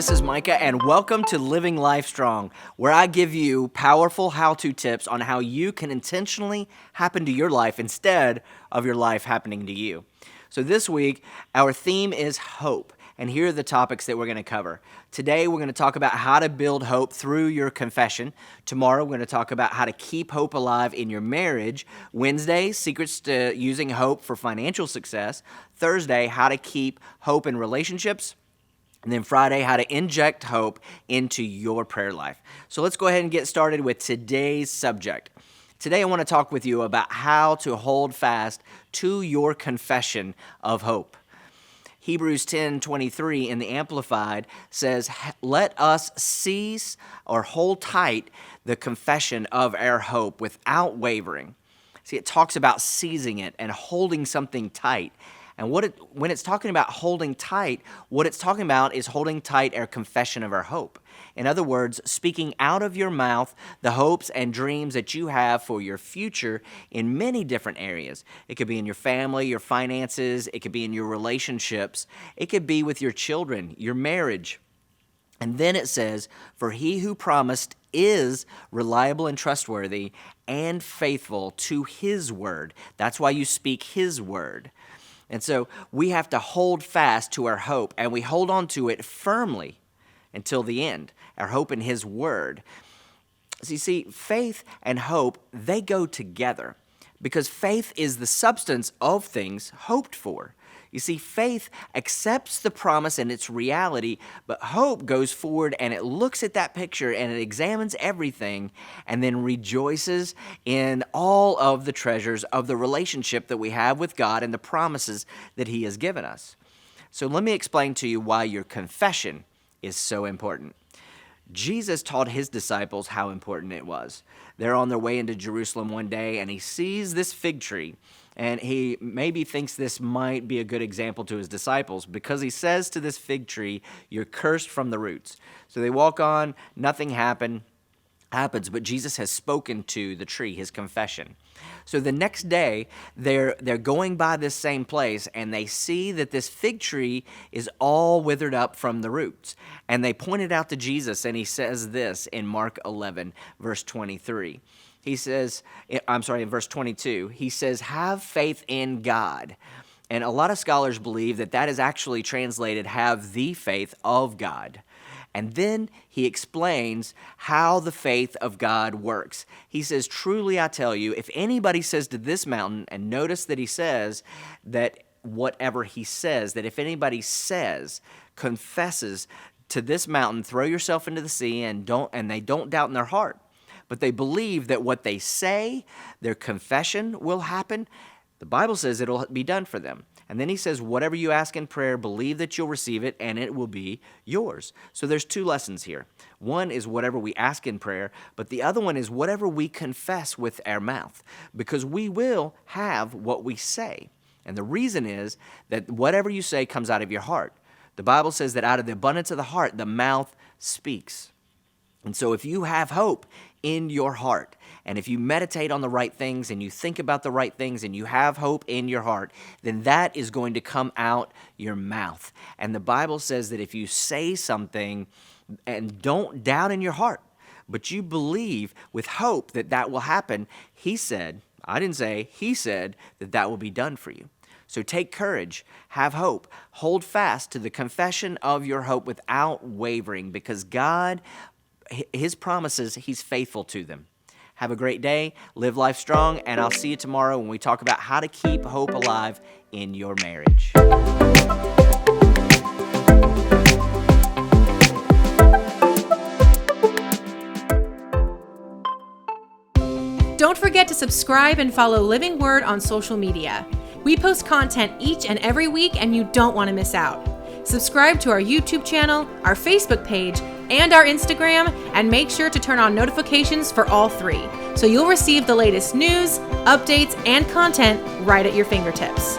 this is Micah, and welcome to Living Life Strong, where I give you powerful how-to tips on how you can intentionally happen to your life instead of your life happening to you. So this week, our theme is hope, and here are the topics that we're going to cover. Today, we're going to talk about how to build hope through your confession. Tomorrow, we're going to talk about how to keep hope alive in your marriage. Wednesday, secrets to using hope for financial success. Thursday, how to keep hope in relationships. And then Friday, how to inject hope into your prayer life. So let's go ahead and get started with today's subject. Today, I want to talk with you about how to hold fast to your confession of hope. Hebrews 10:23 in the Amplified says, "Let us seize or hold tight the confession of our hope without wavering." See, it talks about seizing it and holding something tight. And when it's talking about holding tight, what it's talking about is holding tight our confession of our hope. In other words, speaking out of your mouth the hopes and dreams that you have for your future in many different areas. It could be in your family, your finances, it could be in your relationships, it could be with your children, your marriage. And then it says, "For he who promised is reliable and trustworthy and faithful to his word." That's why you speak his word. And so we have to hold fast to our hope, and we hold on to it firmly until the end, our hope in his word. So you see, faith and hope, they go together because faith is the substance of things hoped for. You see, faith accepts the promise and its reality, but hope goes forward and it looks at that picture and it examines everything and then rejoices in all of the treasures of the relationship that we have with God and the promises that he has given us. So let me explain to you why your confession is so important. Jesus taught his disciples how important it was. They're on their way into Jerusalem one day, and he sees this fig tree, and he maybe thinks this might be a good example to his disciples because he says to this fig tree, "You're cursed from the roots." So they walk on, nothing happens, but Jesus has spoken to the tree, his confession. So the next day, they're going by this same place, and they see that this fig tree is all withered up from the roots. And they point it out to Jesus, and he says this in Mark 11, verse 23. He says, in verse 22, he says, "Have faith in God." And a lot of scholars believe that that is actually translated, "have the faith of God." And then he explains how the faith of God works. He says, "Truly I tell you, if anybody says to this mountain," and notice that he says that whatever he says, that if anybody says, confesses to this mountain, "Throw yourself into the sea," and they don't doubt in their heart, but they believe that what they say, their confession will happen, the Bible says it'll be done for them. And then he says, "Whatever you ask in prayer, believe that you'll receive it, and it will be yours." So there's two lessons here. One is whatever we ask in prayer, but the other one is whatever we confess with our mouth, because we will have what we say. And the reason is that whatever you say comes out of your heart. The Bible says that out of the abundance of the heart, the mouth speaks. And so if you have hope in your heart, and if you meditate on the right things and you think about the right things and you have hope in your heart, then that is going to come out your mouth. And the Bible says that if you say something and don't doubt in your heart, but you believe with hope that that will happen, he said, I didn't say, he said that that will be done for you. So take courage, have hope, hold fast to the confession of your hope without wavering, because God, his promises, he's faithful to them. Have a great day, live life strong, and I'll see you tomorrow when we talk about how to keep hope alive in your marriage. Don't forget to subscribe and follow Living Word on social media. We post content each and every week, and you don't want to miss out. Subscribe to our YouTube channel, our Facebook page, and our Instagram, and make sure to turn on notifications for all three, so you'll receive the latest news, updates, and content right at your fingertips.